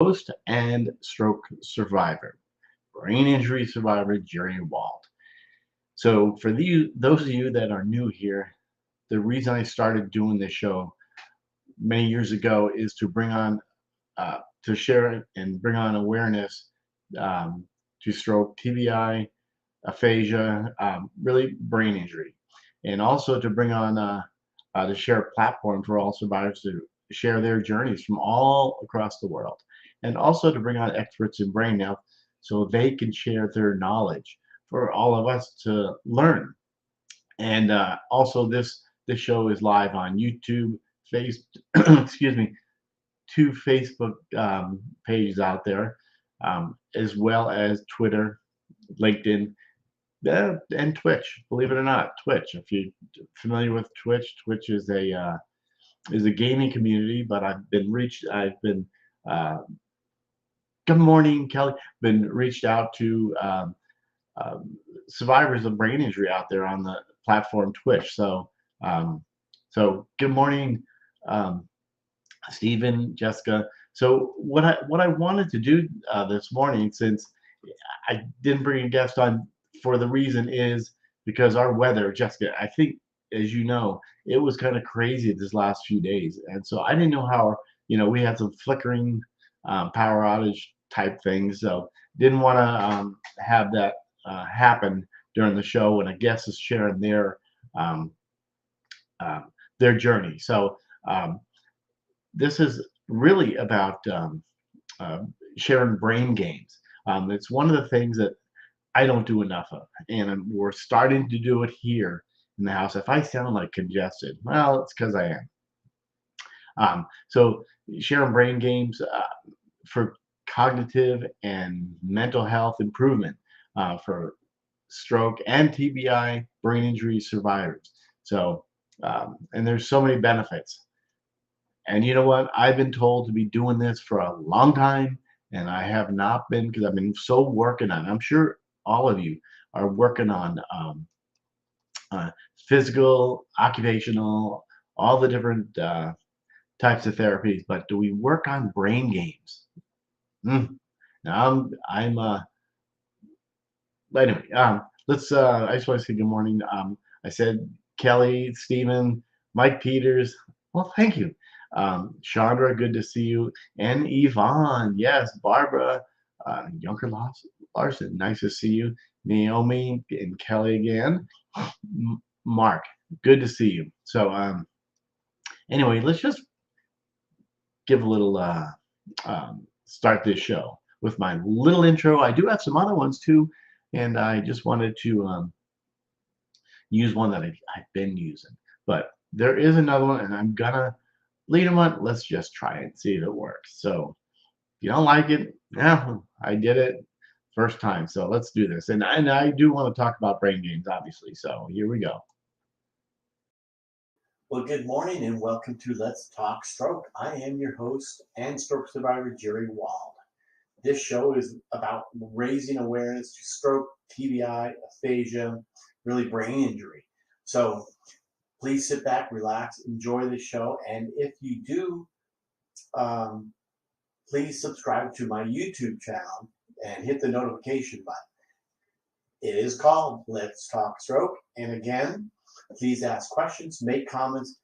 Host and stroke survivor, brain injury survivor Jerry Wald. So, for those of you that are new here, the reason I started doing this show many years ago is to bring on, to share and bring on awareness um, to stroke, TBI, aphasia, really brain injury, and also to bring on to share a platform for all survivors to share their journeys from all across the world, and also to bring on experts in brain health so they can share their knowledge for all of us to learn. And also, this show is live on YouTube, Face, excuse me, two Facebook pages out there, as well as Twitter, LinkedIn, and Twitch. Believe it or not, Twitch. If you're familiar with Twitch, Twitch is a gaming community. But I've been uh, good morning, Kelly. Been reached out to survivors of brain injury out there on the platform Twitch. Um, so good morning, um, Stephen, Jessica. So what I wanted to do this morning, since I didn't bring a guest on for the reason is because our weather, Jessica, I think, as you know, it was kind of crazy this last few days. And so I didn't know how, we had some flickering power outage type things. So didn't want to have that happen during the show when a guest is sharing um, um, their journey. So um, this is really about uh, sharing brain games. It's one of the things that I don't do enough of, and we're starting to do it here in the house. If I sound like congested, well, it's because I am. So sharing brain games for cognitive and mental health improvement for stroke and TBI brain injury survivors. So, and there's so many benefits. And you know what? I've been told to be doing this for a long time, and I have not been because I've been so working on it. I'm sure all of you are working on uh, physical, occupational, all the different types of therapies. But do we work on brain games? Mm. Now but anyway, let's. I just want to say good morning. I said Kelly, Stephen, Mike Peters. Well, thank you. Chandra, good to see you. And Yvonne, yes. Barbara, Younger Larson, nice to see you. Naomi and Kelly again. Mark, good to see you. So, anyway, let's just give a little start this show with my little intro. I do have some other ones too, and I just wanted to use one that I've been using. But there is another one, and I'm gonna lead them on. Let's just try it and see if it works. So if you don't like it, yeah, I did it first time. So let's do this. And I do want to talk about brain games, obviously. So here we go. Well, good morning and welcome to Let's Talk Stroke. I am your host and stroke survivor, Jerry Wald. This show is about raising awareness to stroke, TBI, aphasia, really brain injury. So please sit back, relax, enjoy the show. And if you do, um, please subscribe to my YouTube channel and hit the notification button. It is called Let's Talk Stroke. And again, please ask questions, make comments,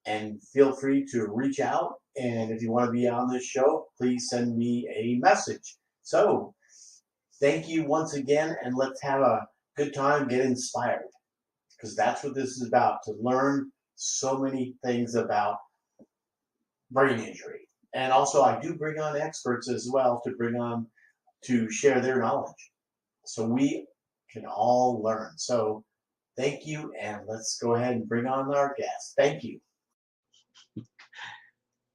and feel free to reach out. And if you want to be on this show, please send me a message. So, thank you once again, and let's have a good time, get inspired, because that's what this is about, to learn so many things about brain injury. And also, I do bring on experts as well to share their knowledge so we can all learn. So, thank you, and let's go ahead and bring on our guest. Thank you.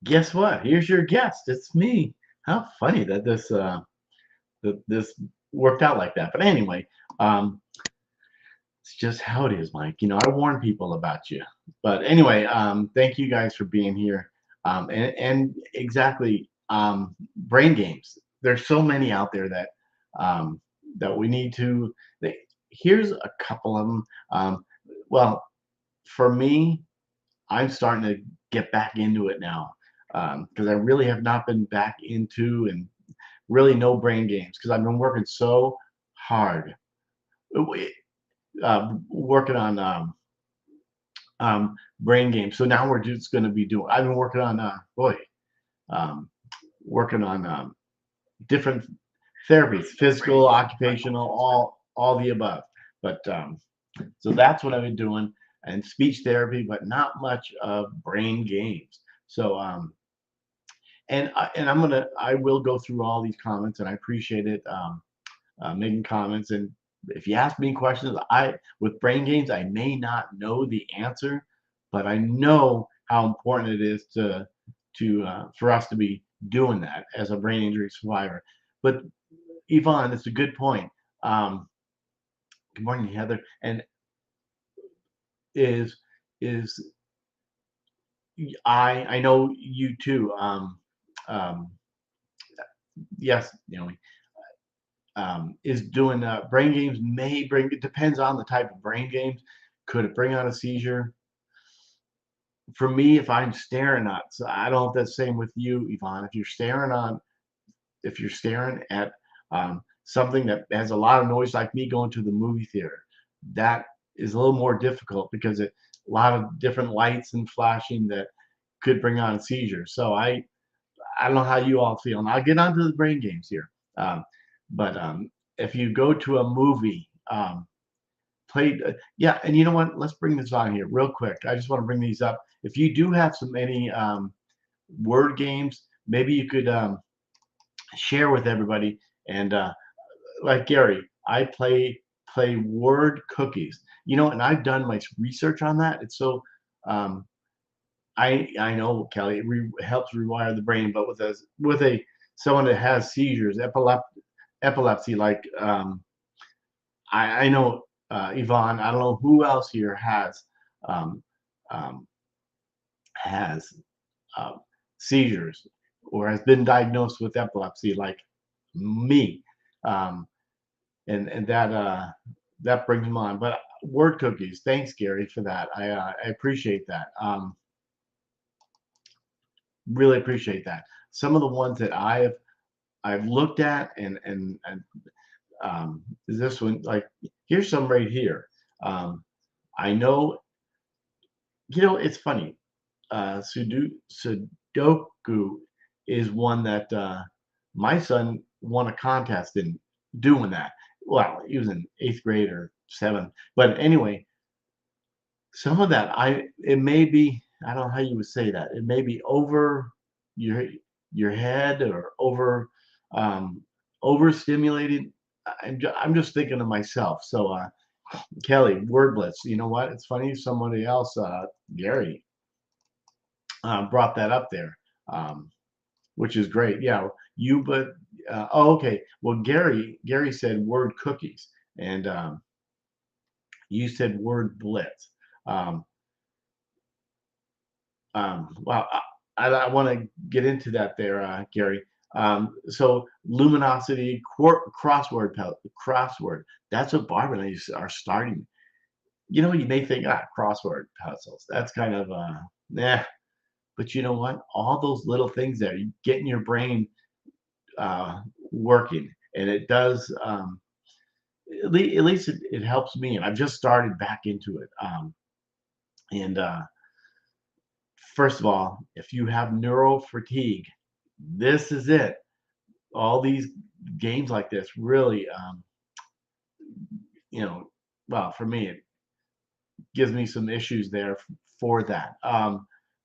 Guess what? Here's your guest. It's me. How funny that this worked out like that. But anyway, um, it's just how it is, Mike. I warn people about you. But anyway, thank you guys for being here. And exactly, brain games. There's so many out there um, that we need to. Here's a couple of them. Well, for me, I'm starting to get back into it now. because I really have not been back into and really no brain games because I've been working so hard, working on brain games. So now we're just going to be doing. I've been working on um, working on different therapies, physical, occupational, all the above. But so that's what I've been doing, and speech therapy, but not much of brain games. So I will go through all these comments, and I appreciate it. Making comments, and if you ask me questions, with brain games, I may not know the answer, but I know how important it is to for us to be doing that as a brain injury survivor. But Yvonne, it's a good point. Um, Good morning, Heather. And is is I know you too. Um, yes, Naomi. Is doing brain games may bring, it depends on the type of brain games. Could it bring on a seizure? For me, if I'm staring at, so I don't know if that's the same with you, Yvonne. If you're staring at something that has a lot of noise, like me going to the movie theater, that is a little more difficult because a lot of different lights and flashing that could bring on a seizure. So I don't know how you all feel, and I'll get onto the brain games here. But if you go to a movie, played, yeah, and you know what? Let's bring this on here real quick. I just want to bring these up. If you do have some any word games, maybe you could share with everybody. And like Gary, I play word cookies. You know, and I've done my research on that. It's so um, I know, Kelly, it helps rewire the brain, but with a someone that has seizures, epilepsy, like I know Yvonne. I don't know who else here um, um, has uh, seizures or has been diagnosed with epilepsy, like me, um, and that brings them on. But word cookies, thanks, Gary, for that. I appreciate that. Really appreciate that. Some of the ones that I've looked at and this one, like, here's some right here. Um, I know, it's funny. Sudoku is one that my son won a contest in doing that. Well, he was in eighth grade or seventh, but anyway, some of that it may be, I don't know how you would say that. It may be over your your head or um, overstimulated. I'm just thinking of myself. So Kelly, word blitz. You know what? It's funny. Somebody else, Gary, brought that up there, which is great. Yeah, you but oh, okay. Well, Gary said word cookies, and you said word blitz. Um, well, I want to get into that there, Gary. So luminosity crossword. That's what Barbara and I are starting. You may think, crossword puzzles. That's kind of nah. But you know what? All those little things there, you get in your brain working, and it does. At least it helps me, and I've just started back into it. And First of all, if you have neural fatigue, this is it. All these games like this really, you know, well, for me, it gives me some issues there for that.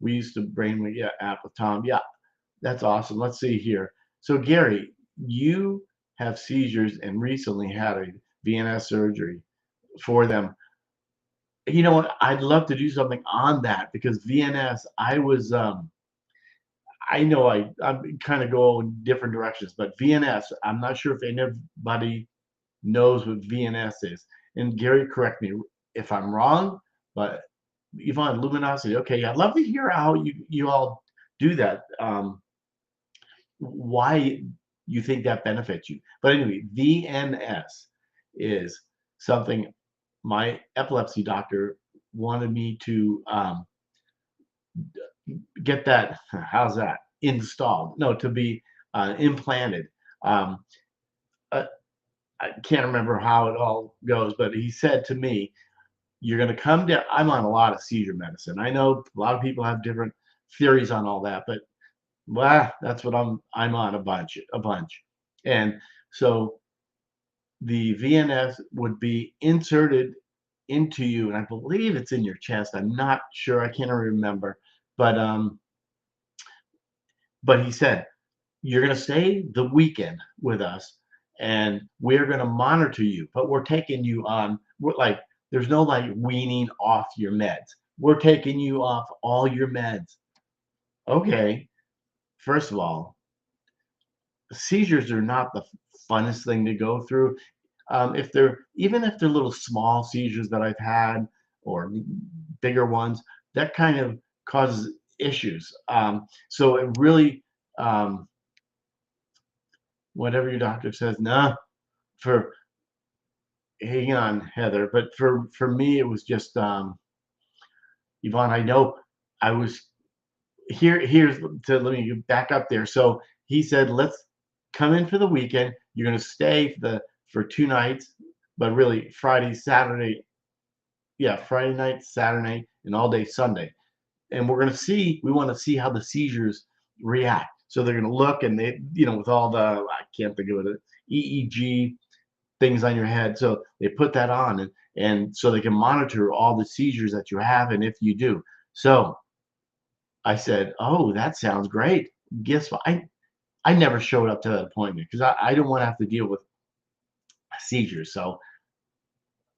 We used to brain yeah, app with Tom. Yeah, that's awesome. Let's see here. So Gary, you have seizures and recently had a VNS surgery for them. You know what? I'd love to do something on that because VNS, I know I'm kind of going different directions, but VNS, I'm not sure if anybody knows what VNS is. And Gary, correct me if I'm wrong, but Yvonne, luminosity. Okay, I'd love to hear how you all do that. Why you think that benefits you? But anyway, VNS is something my epilepsy doctor wanted me to get that. How's that? installed, no, to be implanted. Um, uh, I can't remember how it all goes, but he said to me, "You're going to come down." I'm on a lot of seizure medicine. I know a lot of people have different theories on all that, but well, that's what I'm on a bunch. And so the VNS would be inserted into you, and I believe it's in your chest. I'm not sure. I can't remember, but but he said you're going to stay the weekend with us, and we're going to monitor you. But we're taking you on. We're like there's no like weaning off your meds. We're taking you off all your meds. Okay. First of all, seizures are not the funnest thing to go through. If they're even if they're little small seizures that I've had or bigger ones, that kind of causes issues. So it really, um, whatever your doctor says, nah. For hang on, Heather, but for me, it was just Yvonne. I know I was here's to let me back up there. So he said, let's come in for the weekend. You're going to stay for 2 nights, but really Friday, Saturday, yeah, Friday night, Saturday, and all day Sunday. And we're going to see. We want to see how the seizures react. So they're going to look, and they, with all the I can't think of it, EEG things on your head. So they put that on, and so they can monitor all the seizures that you have, and if you do. So I said, "Oh, that sounds great." Guess what? I never showed up to that appointment because I didn't want to have to deal with seizures. So,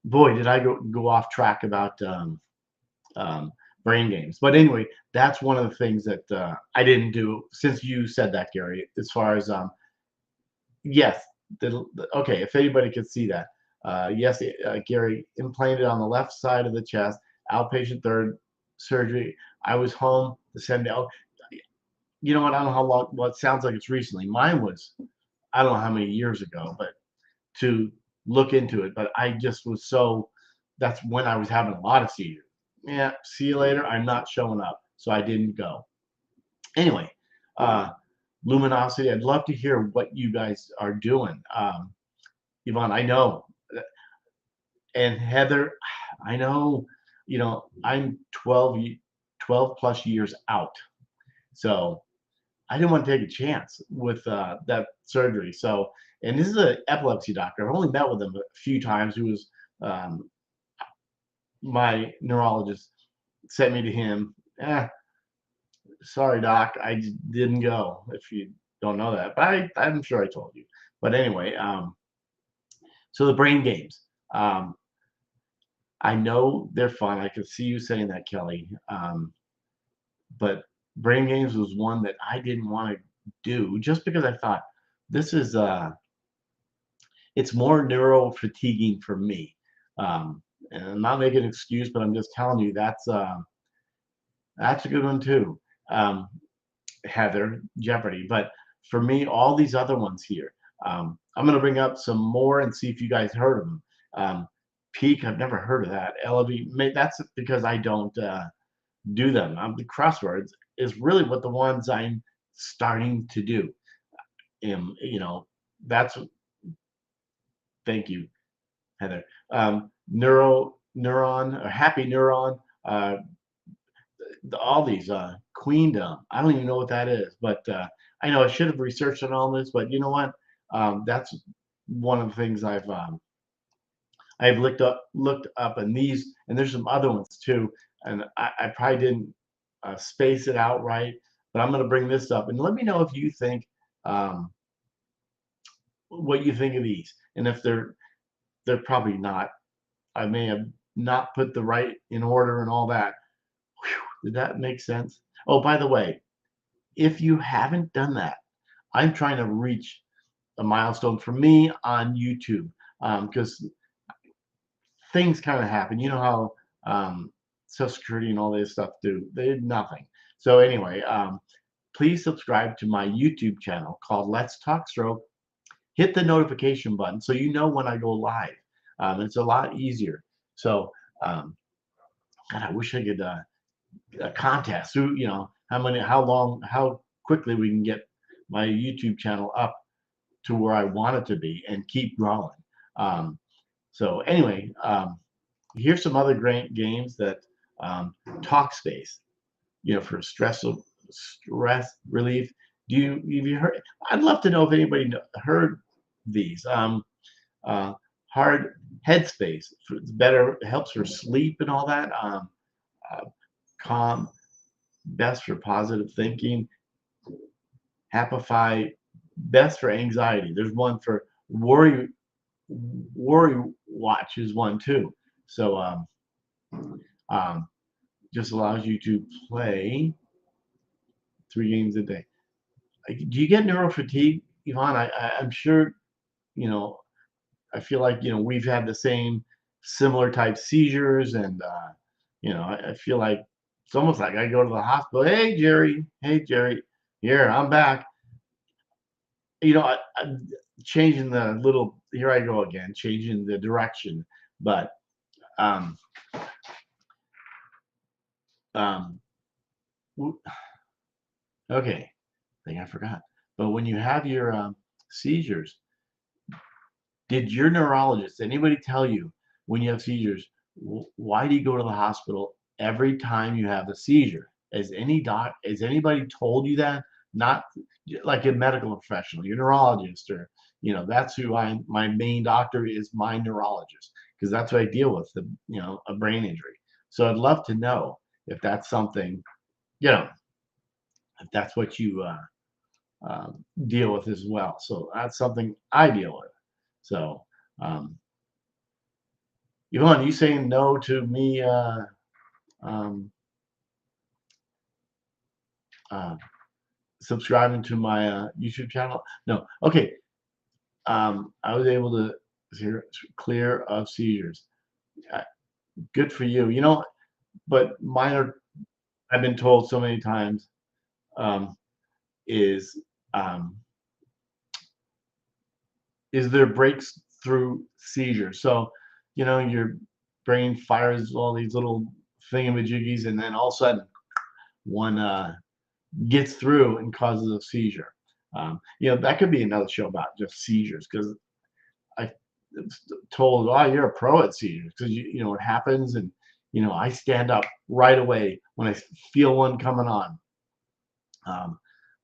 boy, did I go off track about um, brain games. But anyway, that's one of the things that I didn't do since you said that, Gary. As far as yes, okay, if anybody could see that, yes, Gary implanted on the left side of the chest, outpatient third surgery. I was home the same day. You know what? I don't know how long. Well, it sounds like it's recently. Mine was, I don't know how many years ago, but to look into it. But I just was so. That's when I was having a lot of seizures. Yeah, see you later. I'm not showing up, so I didn't go. Anyway, uh, luminosity. I'd love to hear what you guys are doing. Yvonne, I know, and Heather, I know. I'm 12 plus years out, so I didn't want to take a chance with that surgery. So, and this is an epilepsy doctor. I've only met with him a few times. He was um, my neurologist sent me to him. Sorry, doc, I didn't go. If you don't know that, but I'm sure I told you. But anyway, so the brain games. Um, I know they're fun. I could see you saying that, Kelly. But brain games was one that I didn't want to do just because I thought this is it's more neuro fatiguing for me. And I'm not making an excuse, but I'm just telling you that's a good one too. Um, Heather Jeopardy. But for me, all these other ones here, I'm going to bring up some more and see if you guys heard of them. Peak, I've never heard of that. LB, that's because I don't do them. The crosswords is really what the ones I'm starting to do. That's thank you, Heather. Neuron, or happy neuron, uh, all these queendom. I don't even know what that is, but I know I should have researched on all this. But you know what? That's one of the things I've looked up, and there's some other ones too, and I probably didn't space it out right, but I'm going to bring this up and let me know if you think um, what you think of these, and if they're probably not. I may have not put the right in order and all that. Whew, did that make sense? Oh, by the way, if you haven't done that, I'm trying to reach a milestone for me on YouTube because things kind of happen. You know how Social Security and all this stuff do. They did nothing. So anyway, please subscribe to my YouTube channel called Let's Talk Stroke. Hit the notification button so you know when I go live. It's a lot easier. So, God, I wish I could a contest. How long, how quickly we can get my YouTube channel up to where I want it to be and keep growing. Um, so anyway, here's some other great games that Talkspace, for stress relief. Have you heard? I'd love to know if anybody heard these. Uh, Hard Headspace, it's better, helps for sleep and all that. Uh, Calm, best for positive thinking. Happify, best for anxiety. There's one for worry watch is one too. So um, just allows you to play 3 games a day. Do you get neuro fatigue, Yvonne? I'm sure, you know, I feel like, we've had the same similar type seizures, and I feel like it's almost like I go to the hospital. Hey Jerry, here I'm back. I'm changing the little. Here I go again, changing the direction. But um, um, okay, I think I forgot. But when you have your seizures, did your neurologist, anybody tell you when you have seizures, why do you go to the hospital every time you have a seizure? Has anybody told you that? Not like a medical professional, your neurologist, or that's who my main doctor is, my neurologist, because that's what I deal with, a brain injury. So I'd love to know if that's something, if that's what you deal with as well. So that's something I deal with. So, um, Yvonne, you saying no to me um, uh, subscribing to my YouTube channel? No. Okay. I was able to clear of seizures. Uh, Good for you. But mine are, I've been told so many times, um, is um, is there breaks through seizures. So, your brain fires all these little thingamajiggies, and then all of a sudden one gets through and causes a seizure. That could be another show about just seizures, because I was told, "Oh, you're a pro at seizures because you know what happens," and I stand up right away when I feel one coming on.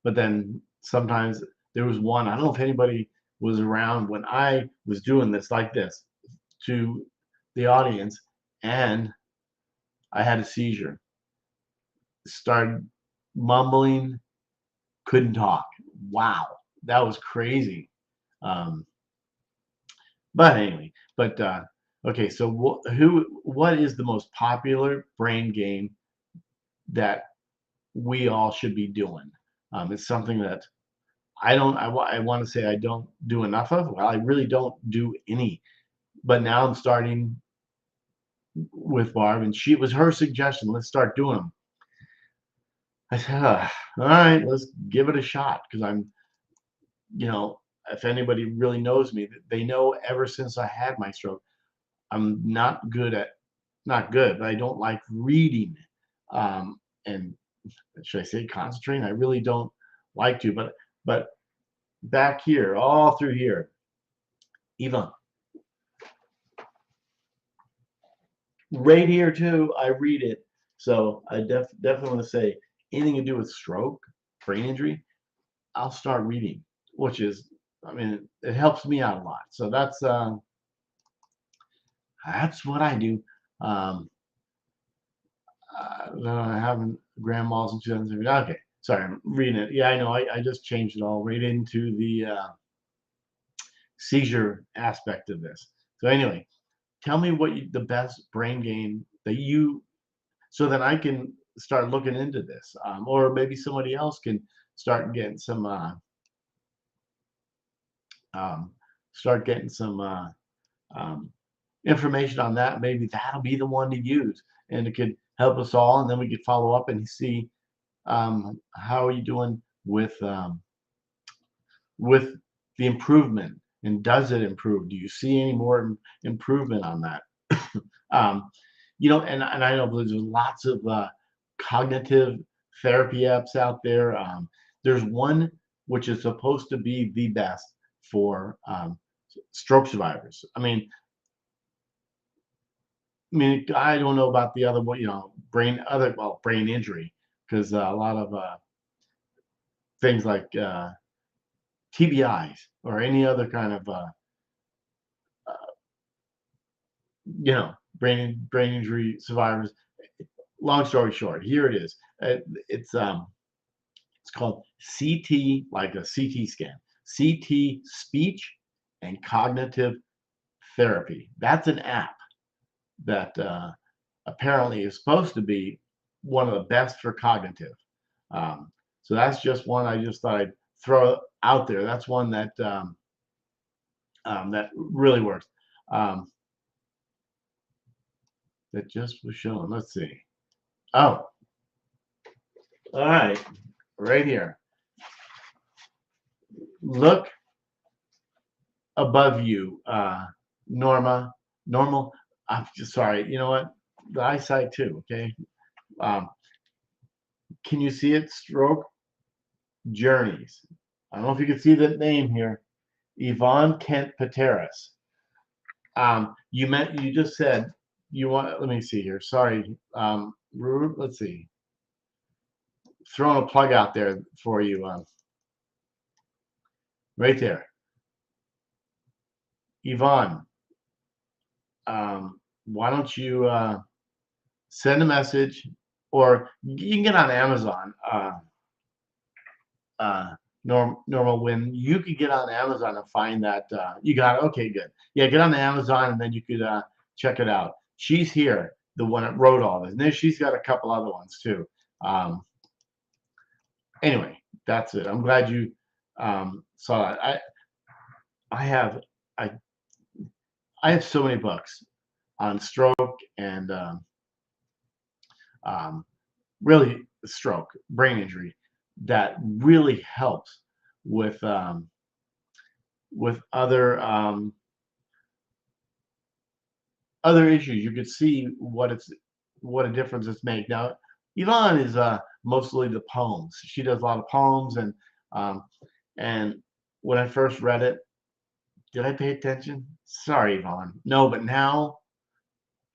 But then sometimes there was one. I don't know if anybody was around when I was doing this like this to the audience, and I had a seizure. Started mumbling, couldn't talk. Wow, that was crazy. Um, but anyway, okay. So what is the most popular brain game that we all should be doing? It's something that I want to say I don't do enough of. Well, I really don't do any. But now I'm starting with Barb, and it was her suggestion. Let's start doing them. I said, all right, let's give it a shot, because you know, if anybody really knows me, they know ever since I had my stroke, I'm not good, but I don't like reading. And should I say concentrating? I really don't like to, but back here, all through here, even right here too, I read it. So I definitely want to say anything to do with stroke, brain injury, I'll start reading, which is, I mean, it helps me out a lot. So that's what I do. Um, I haven't grandmas in 2007. Okay, sorry, I'm reading it. Yeah, I know. I just changed it all right into the seizure aspect of this. So anyway, tell me the best brain game that so that I can start looking into this, or maybe somebody else can start getting some um, start getting some um, information on that. Maybe that'll be the one to use, and it could help us all. And then we could follow up and see how are you doing with the improvement, and does it improve? Do you see any more improvement on that? um, and I know there's lots of cognitive therapy apps out there. There's one which is supposed to be the best for stroke survivors. I mean, I don't know about the other one, brain injury, because a lot of things like TBIs or any other kind of brain injury survivors. Long story short, here it is. It's called CT, like a CT scan, CT speech and cognitive therapy. That's an app that apparently is supposed to be one of the best for cognitive. So that's just one I just thought I'd throw out there. That's one that that really works. That just was shown. Let's see. Oh, all right, right here. Look above you, Normal. I'm just sorry. You know what? The eyesight too. Okay. Um, can you see it? Stroke Journeys. I don't know if you can see the name here. Yvonne Kent Pateras. You just said you want. Let me see here. Sorry. Let's see. Throwing a plug out there for you. Right there. Yvonne, why don't you send a message, or you can get on Amazon. Normal, when you could get on Amazon and find that you got it. Okay, good. Yeah, get on Amazon and then you could check it out. She's here, the one that wrote all this, and then she's got a couple other ones too. Anyway, that's it. I'm glad you saw it. I have I I have so many books on stroke and um, really stroke, brain injury, that really helps with other other issues. You could see what a difference it's made. Now, Yvonne is mostly the poems. She does a lot of poems, um, and when I first read it, did I pay attention? Sorry, Yvonne. No, but now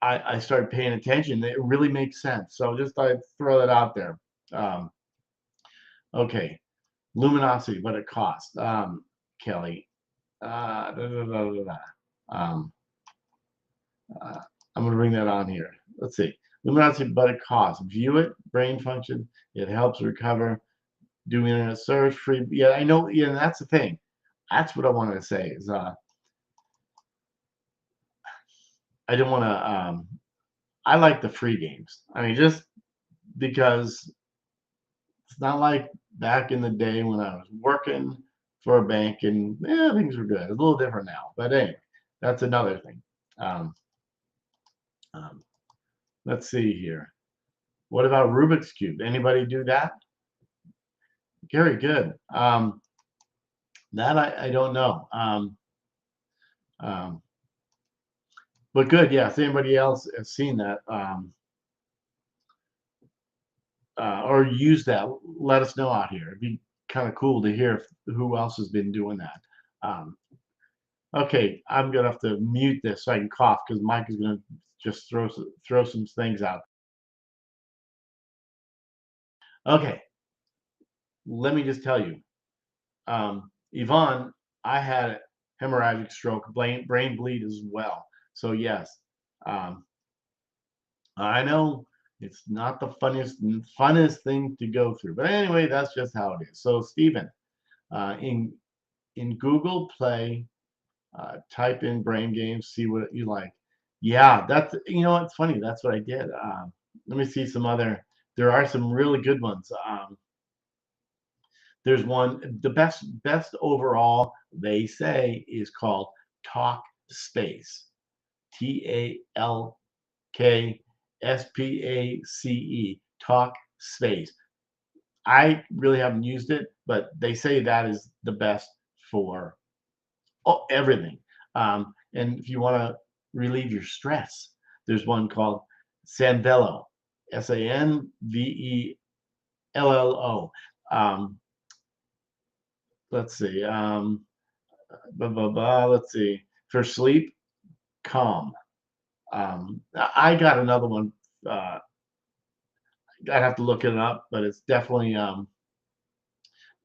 I started paying attention. It really makes sense. So just thought I'd throw that out there. Um, okay, luminosity, what it costs. Kelly. Da, da, da, da, da. Um, uh, I'm going to bring that on here. Let's see. Luminosity, but it costs. View it, brain function. It helps recover. Do internet search, free. Yeah, I know. Yeah, that's the thing. That's what I wanted to say. Is I didn't want to. I like the free games. I mean, just because it's not like back in the day when I was working for a bank and things were good. It's a little different now. But anyway, that's another thing. Um, um, let's see here. What about Rubik's Cube? Anybody do that? Very good. That I don't know. Um, but good. Yeah. If anybody else has seen that or used that, let us know out here. It'd be kind of cool to hear who else has been doing that. Um, okay, I'm gonna have to mute this so I can cough because Mike is gonna just throw some things out. Okay, let me just tell you, Yvonne, I had hemorrhagic stroke, brain bleed as well. So yes, um, I know it's not the funnest thing to go through, but anyway, that's just how it is. So Stephen, in Google Play, type in brain games, see what you like. Yeah, that's it's funny. That's what I did. Let me see some other. There are some really good ones. There's one. The best overall, they say, is called Talk Space. TALKSPACE. Talk Space. I really haven't used it, but they say that is the best for everything. And if you want to relieve your stress, there's one called Sanvello, Sanvello. let's see. Let's see. For sleep, calm. I got another one. Uh, I'd have to look it up, but it's definitely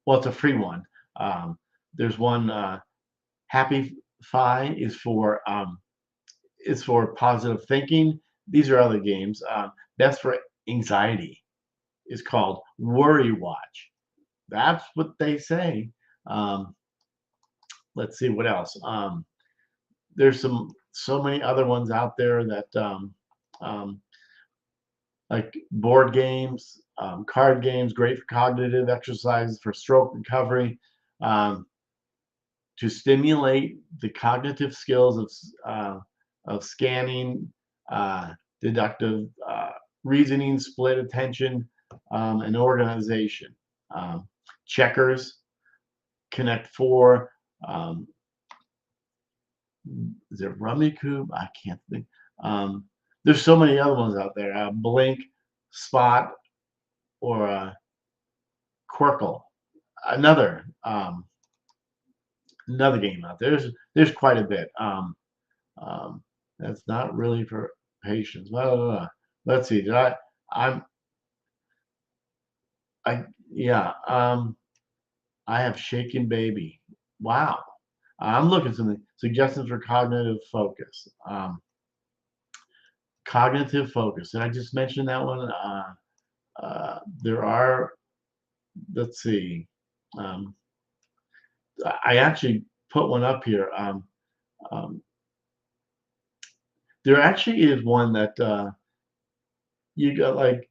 well, it's a free one. Um, there's one. Happy Fi is for positive thinking. These are other games. Best for anxiety is called Worry Watch. That's what they say. Um, let's see what else. There's so many other ones out there that um, like board games, card games, great for cognitive exercises for stroke recovery, um, to stimulate the cognitive skills of scanning, uh, deductive reasoning, split attention, and organization. Um, checkers, Connect Four. Um, is it Rummy Cube? I can't think. There's so many other ones out there. Blink, Spot, or Quirkle. Another another game out there. There's quite a bit. Um, that's not really for patients. Let's see. Did I? I'm. I yeah. I have Shaken Baby. Wow. I'm looking some suggestions for cognitive focus. Cognitive focus. Did I just mention that one? There are. Let's see. Um, I actually put one up here. Um, there actually is one that you got like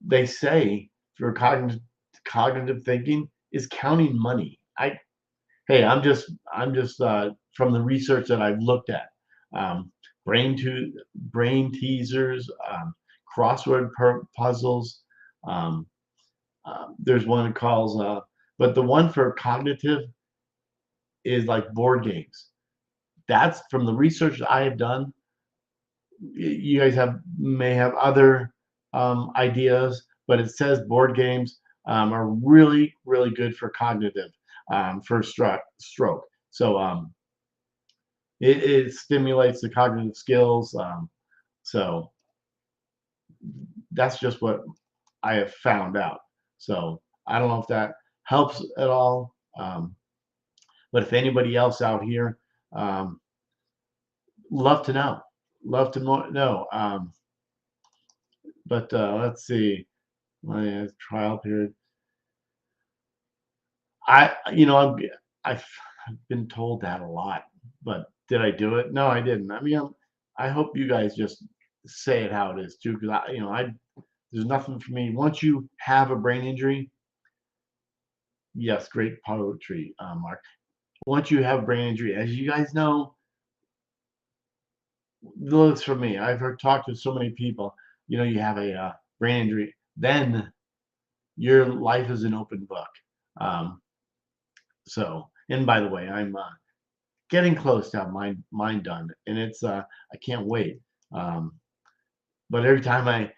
they say for cognitive thinking is counting money. I'm just from the research that I've looked at. Um, brain teasers, crossword puzzles. Um, there's one that calls, but the one for cognitive is like board games. That's from the research that I have done. You guys may have other ideas, but it says board games are really good for cognitive for stroke. So it stimulates the cognitive skills. So that's just what I have found out. So I don't know if that helps at all. But if anybody else out here, um, love to know. Love to know. But let's see. My trial period. I've been told that a lot, but did I do it? No, I didn't. I mean, I hope you guys just say it how it is too, because there's nothing for me. Once you have a brain injury, yes, great poetry, Mark. Once you have a brain injury, as you guys know, looks for me. I've talked to so many people. You have a brain injury, then your life is an open book. Um, so, and by the way, I'm getting close to have mine done, and it's I can't wait. Um, but every time I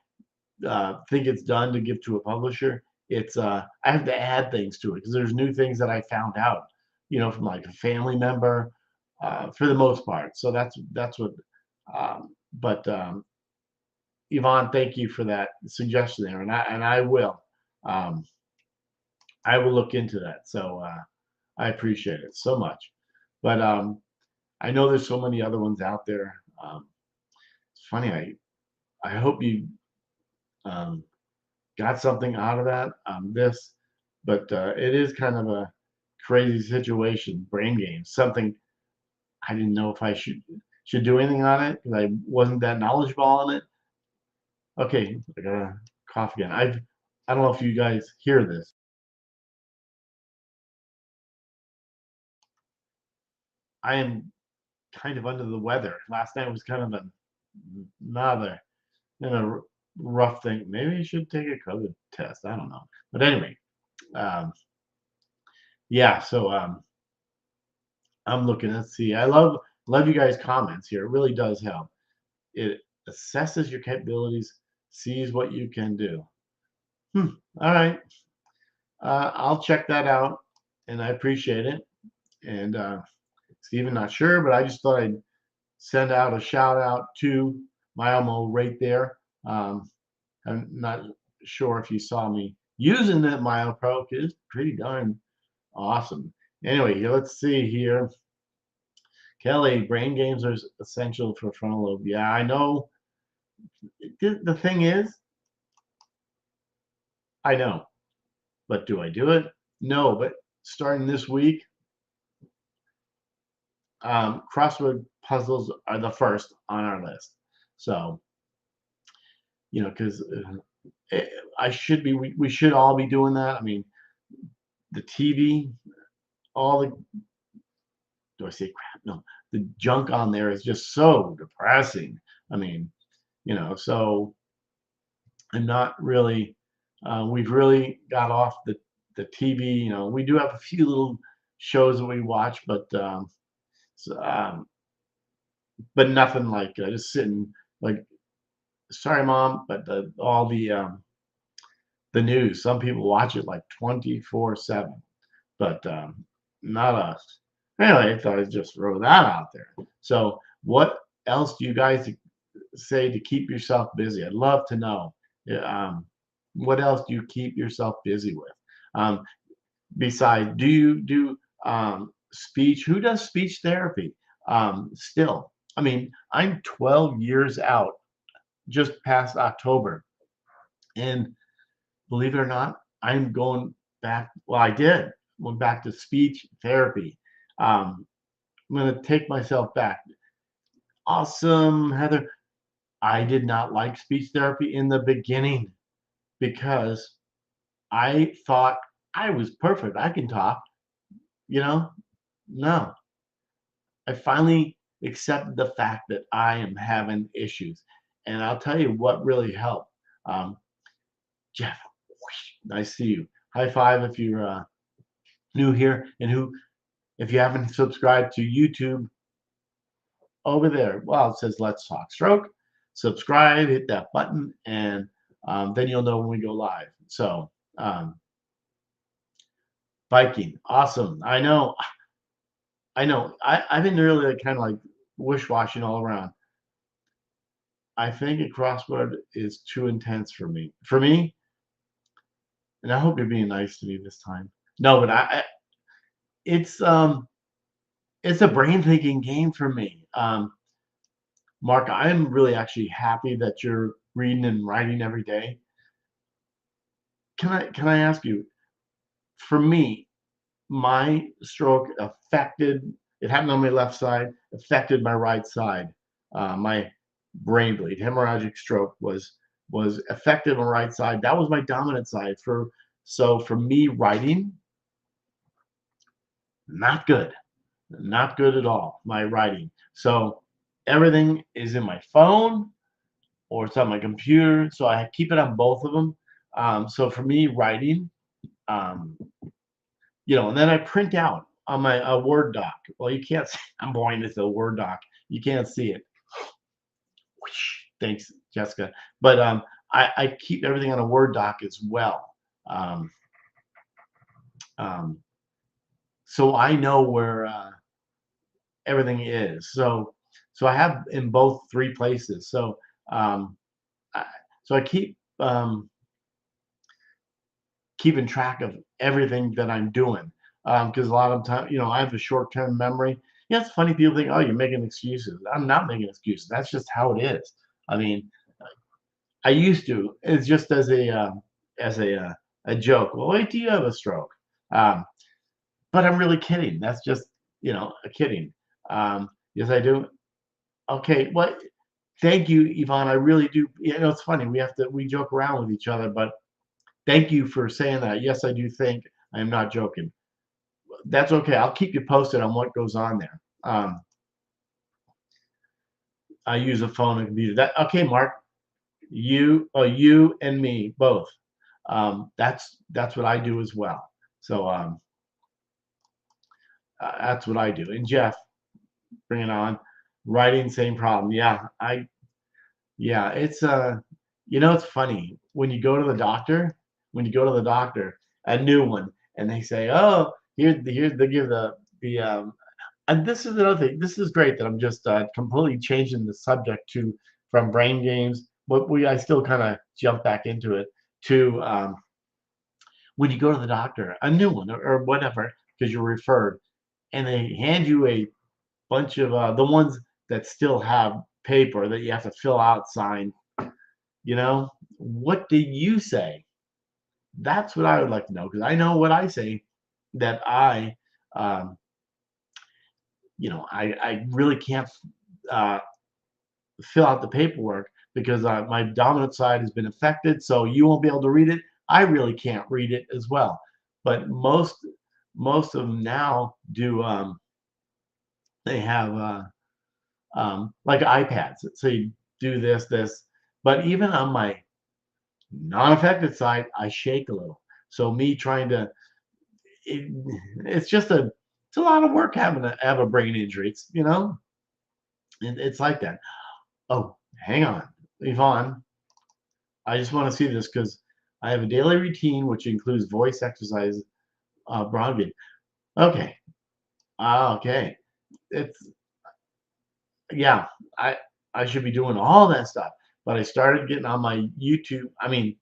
think it's done to give to a publisher, it's I have to add things to it because there's new things that I found out, from like a family member, for the most part. So that's what. But Yvonne, thank you for that suggestion there, and I will. Um, I will look into that. So I appreciate it so much. But I know there's so many other ones out there. It's funny. I hope you um, got something out of that. But it is kind of a crazy situation. Brain games, something I didn't know if I should do anything on it because I wasn't that knowledgeable on it. Okay, I gotta cough again. I don't know if you guys hear this. I am kind of under the weather. Last night was kind of another rough thing. Maybe you should take a COVID test. I don't know. But anyway, um, yeah. So I'm looking. Let's see. I love you guys' comments here. It really does help. It assesses your capabilities, sees what you can do. All right. I'll check that out. and I appreciate it. And Stephen, not sure, but I just thought I'd send out a shout out to my Elmo right there. I'm not sure if you saw me using that Myo Pro. It's pretty darn awesome. Anyway, let's see here. Kelly, brain games are essential for frontal lobe. Yeah, I know. The thing is, I know, but do I do it? No, but starting this week, crossword puzzles are the first on our list. So, because I should be, we should all be doing that. I mean, the TV, all the, do I say crap? No, the junk on there is just so depressing. I mean, so I'm not really, we've really got off the TV. We do have a few little shows that we watch, so, but nothing like just sitting like, sorry, mom, but all the news. Some people watch it like 24/7, but not us. Anyway, I thought I'd just throw that out there. So, what else do you guys say to keep yourself busy? I'd love to know. Yeah, what else do you keep yourself busy with? Um, Besides, do you do speech? Who does speech therapy? Still, I mean, I'm 12 years out, just past October, and believe it or not, I'm going back. Well, I did went back to speech therapy. I'm going to take myself back. Awesome, Heather. I did not like speech therapy in the beginning because I thought I was perfect. I can talk, you know? No. I finally accepted the fact that I am having issues. And I'll tell you what really helped. Um, Jeff, nice to see you. High five if you're new here, and if you haven't subscribed to YouTube over there. Well, it says Let's Talk Stroke. Subscribe, hit that button, and then you'll know when we go live. So, biking, awesome. I know. I've been really like, kind of like wish-washing all around. I think a crossword is too intense for me. For me, and I hope you're being nice to me this time. No, but it's it's a brain thinking game for me. Mark, I'm really actually happy that you're reading and writing every day. Can I ask you, for me, my stroke affected, it happened on my left side, affected my right side. My brain bleed, hemorrhagic stroke was affected on the right side. That was my dominant side. So for me, writing, not good. Not good at all, my writing. So everything is in my phone or it's on my computer. So I keep it on both of them. So for me, writing, um, and then I print out on my Word doc. Well, you can't see, I'm pointing this a Word doc. You can't see it. Thanks, Jessica. But I keep everything on a Word doc as well. Um, um, so I know where everything is. So I have in both three places. Um, I, so I keep keeping track of everything that I'm doing because a lot of time, I have a short-term memory. Yeah, it's funny people think, oh, you're making excuses. I'm not making excuses. That's just how it is. I mean, I used to. It's just as a joke. Well, wait till you have a stroke. Um, but I'm really kidding. That's just a kidding. Yes, I do. Okay, what? Thank you, Yvonne. I really do. It's funny. We joke around with each other, but thank you for saying that. Yes, I do think I am not joking. That's okay. I'll keep you posted on what goes on there. I use a phone and computer. Okay, Mark. You and me both. That's what I do as well. So that's what I do. And Jeff, bring it on. Writing, same problem. Yeah, it's it's funny when you go to the doctor, a new one, and they say, "Oh, here's they give the and this is another thing. This is great that I'm just completely changing the subject to from brain games, but I still kind of jump back into it to when you go to the doctor, a new one or whatever, because you're referred, and they hand you a bunch of the ones that still have paper that you have to fill out, sign. You know, what do you say? That's what I would like to know because I know what I say that um, I really can't uh, fill out the paperwork because my dominant side has been affected, so you won't be able to read it. I really can't read it as well, but most of them now do. They have like iPads, so you do this, but even on my non-affected side, I shake a little. So me trying to, it, it's just it's a lot of work having to have a brain injury. It's like that. Oh, hang on, Yvonne. I just want to see this because I have a daily routine which includes voice exercise, broadband. Okay. Okay. It's yeah. I I should be doing all that stuff, but I started getting on my YouTube. I mean,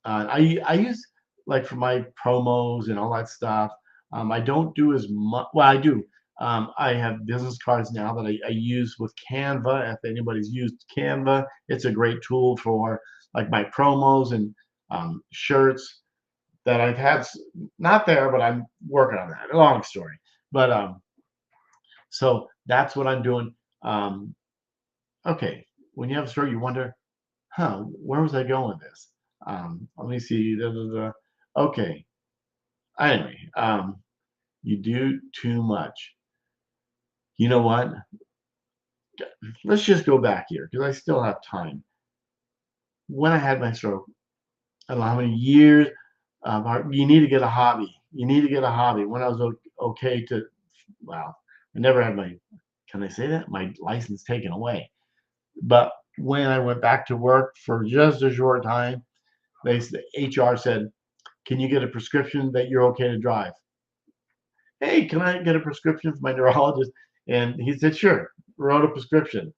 I use like for my promos and all that stuff. I don't do as much. Well, I do. I have business cards now that I use with Canva. If anybody's used Canva, it's a great tool for like my promos and shirts that I've had not there, but I'm working on that. Long story, but so that's what I'm doing. Um, okay, when you have a story, you wonder, huh, where was I going with this? Let me see. Da, da, da. Okay. Anyway, you do too much. You know what? Let's just go back here because I still have time. When I had my stroke, I don't know how many years. You need to get a hobby. You need to get a hobby. When I was okay to, wow, I never had my. Can I say that? My license taken away. But when I went back to work for just a short time, the HR said, "Can you get a prescription that you're okay to drive?" Hey, can I get a prescription from my neurologist? And he said, sure, wrote a prescription.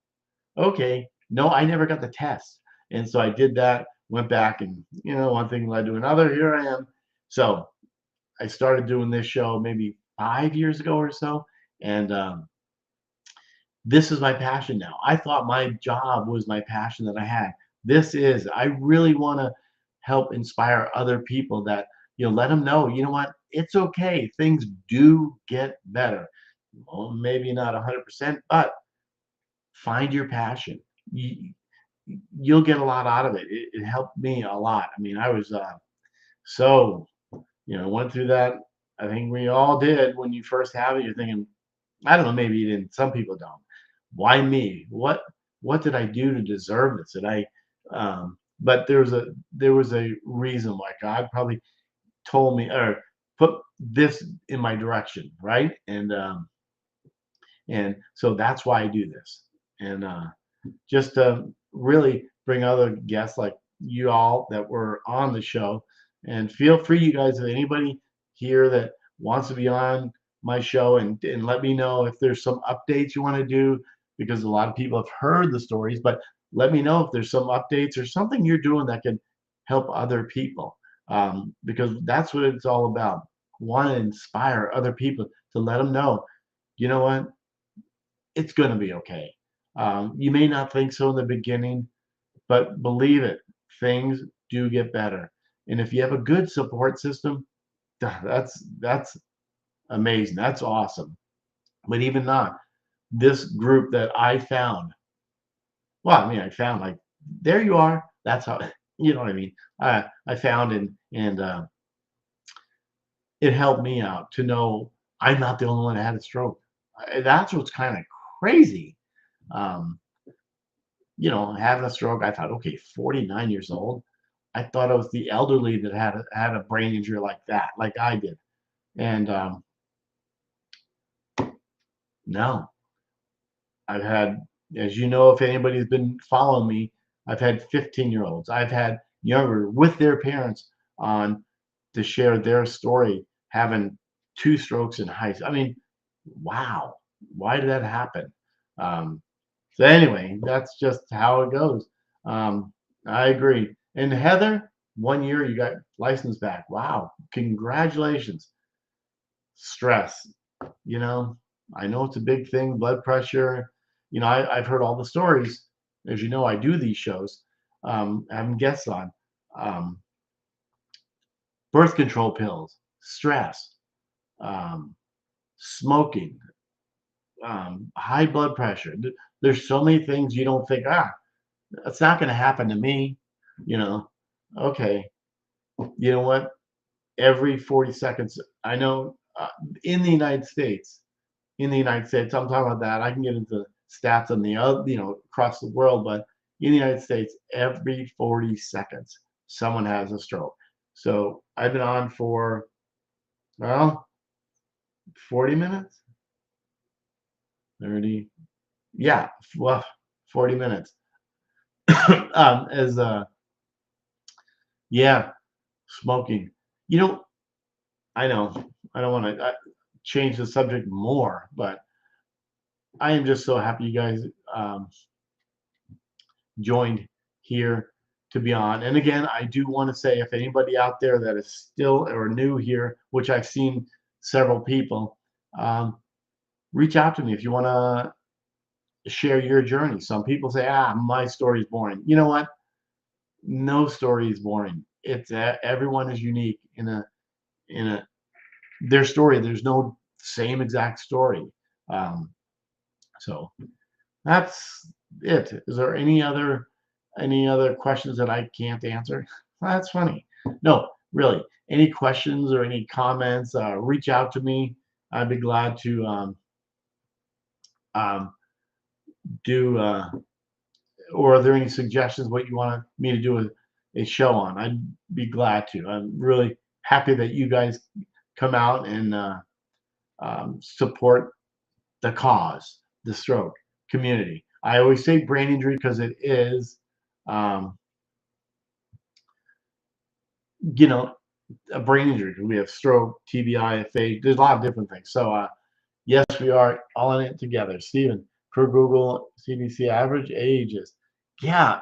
Okay. No, I never got the test. And so I did that, went back, and one thing led to another. Here I am. So I started doing this show maybe 5 years ago or so. And this is my passion now. I thought my job was my passion that I had. I really want to help inspire other people that, let them know, you know what, it's okay. Things do get better. Well, maybe not 100%, but find your passion. You'll get a lot out of it. It helped me a lot. I mean, I was so, went through that. I think we all did. When you first have it, you're thinking, I don't know, maybe you didn't. Some people don't. Why me? What did I do to deserve this? Did I but there was a reason why God probably told me or put this in my direction, right? And so that's why I do this. And just to really bring other guests like you all that were on the show. And feel free, you guys, if anybody here that wants to be on my show and let me know if there's some updates you want to do, because a lot of people have heard the stories, but let me know if there's some updates or something you're doing that can help other people. Because that's what it's all about. Want to inspire other people to let them know, you know what, it's going to be okay. You may not think so in the beginning, but believe it, things do get better. And if you have a good support system, that's amazing. That's awesome. But even not, this group that I found, well, I mean, I found like there you are. That's how you know what I mean. I found and it helped me out to know I'm not the only one that had a stroke. That's what's kind of crazy. Um, having a stroke, I thought, okay, 49 years old. I thought I was the elderly that had a brain injury like that, like I did. And no, I've had, as you know, if anybody's been following me, I've had 15-year-olds. I've had younger with their parents on to share their story, having 2 strokes in high school. I mean, wow, why did that happen? Um, so anyway, that's just how it goes. Um, I agree. And Heather, 1 year you got license back. Wow, congratulations. Stress, you know, I know it's a big thing, blood pressure. I've heard all the stories. As you know, I do these shows, having guests on. Um, Birth control pills, stress, um, smoking, high blood pressure. There's so many things you don't think, that's not going to happen to me. You know, okay, you know what? Every 40 seconds, I know in the United States, I'm talking about that. I can get into stats on the other, across the world, but in the United States, every 40 seconds, someone has a stroke. So I've been on for, well, 40 minutes, 30, yeah, well, 40 minutes. As Yeah, smoking. You know, I know I don't want to change the subject more, but I am just so happy you guys um, joined here to be on. And again, I do want to say if anybody out there that is still or new here, which I've seen several people, um, reach out to me if you want to share your journey. Some people say, my story's boring. You know what? No story is boring. It's everyone is unique in a their story. There's no same exact story. Um, so that's it. Is there any other questions that I can't answer? That's funny. No, really. Any questions or any comments? Reach out to me. I'd be glad to um, do. Or are there any suggestions what you want me to do a show on? I'd be glad to. I'm really happy that you guys come out and support the cause, the stroke community. I always say brain injury because it is, um, you know, a brain injury. We have stroke, TBI, FA. There's a lot of different things. So yes, we are all in it together. Stephen, per Google CDC average age is, yeah,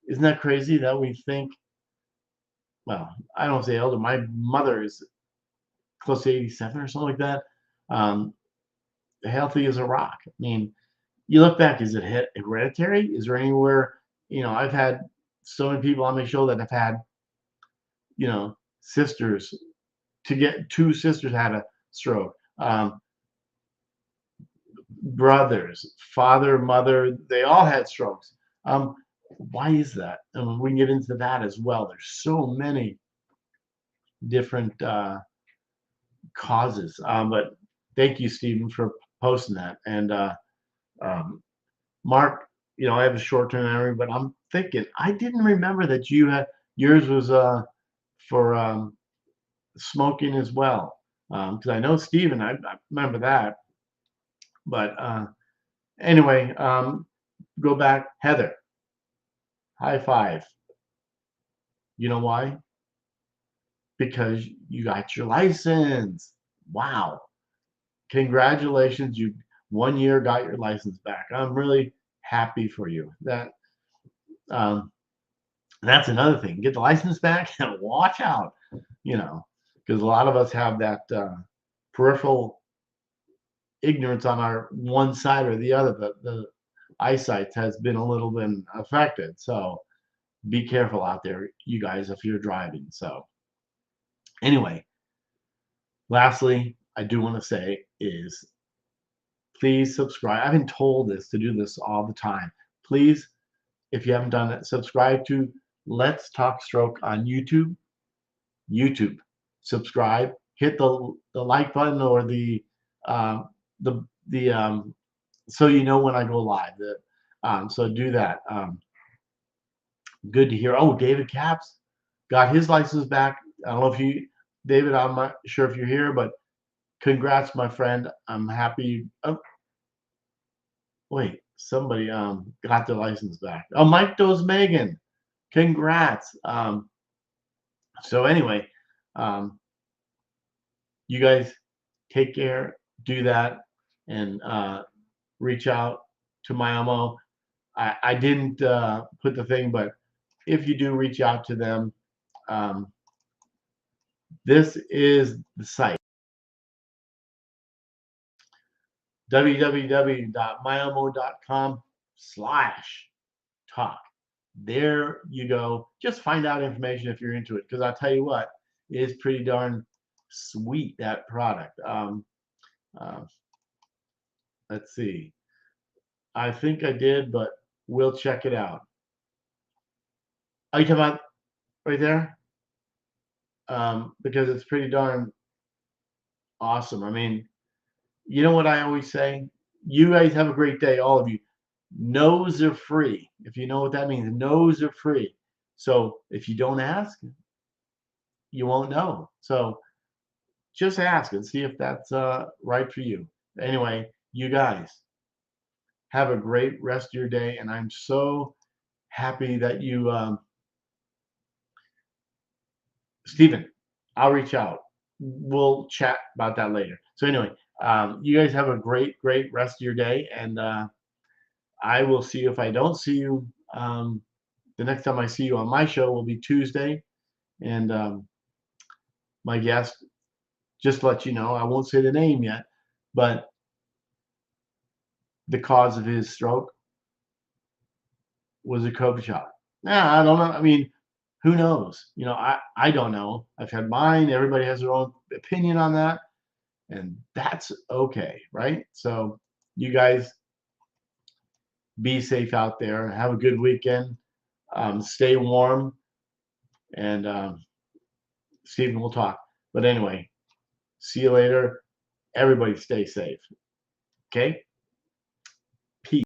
isn't that crazy that we think, well, I don't say elder. My mother is close to 87 or something like that. Um, Healthy as a rock. I mean, you look back, is it hereditary? Is there anywhere, I've had so many people on my show that have had, sisters, to get two sisters had a stroke, brothers, father, mother, they all had strokes. Why is that? And we can get into that as well. There's so many different causes. But thank you, Stephen, for posting that. And um, Mark, I have a short-term memory, but I'm thinking I didn't remember that yours was for smoking as well. Because I know Stephen, I remember that. But anyway, go back, Heather, high five. You know why? Because you got your license. Wow. Congratulations. You 1 year got your license back. I'm really happy for you. Um, that's another thing. Get the license back and watch out, because a lot of us have that peripheral ignorance on our one side or the other. The eyesight has been a little bit affected. So be careful out there, you guys, if you're driving. So anyway, lastly, I do want to say is please subscribe. I've been told this to do this all the time. Please, if you haven't done it, subscribe to Let's Talk Stroke on YouTube. YouTube. Subscribe. Hit the like button or the so you know when I go live. So do that. Good to hear. Oh, David Caps got his license back. I don't know if David, I'm not sure if you're here, but congrats, my friend. I'm happy. Oh, wait, somebody got their license back. Oh, Mike Does Megan. Congrats. So anyway, um, you guys take care, do that, and reach out to Myomo. I didn't put the thing, but if you do reach out to them, um, this is the site, www.myomo.com/talk. There you go. Just find out information if you're into it, because I'll tell you what, it is pretty darn sweet, that product. Uh, let's see. I think I did, but we'll check it out. Are you talking about right there? Because it's pretty darn awesome. I mean, you know what I always say? You guys have a great day, all of you. No's are free. If you know what that means, no's are free. So if you don't ask, you won't know. So just ask and see if that's right for you. Anyway, you guys have a great rest of your day, and I'm so happy that you, Stephen, I'll reach out. We'll chat about that later. So anyway, you guys have a great rest of your day, and I will see you. If I don't see you, the next time I see you on my show will be Tuesday, and my guest, just to let you know, I won't say the name yet, but the cause of his stroke was a COVID shot. Nah, I don't know. I mean, who knows? You know, I don't know. I've had mine. Everybody has their own opinion on that, and that's okay, right? So you guys be safe out there. Have a good weekend. Stay warm, and Stephen will talk. But anyway, see you later. Everybody stay safe. Okay?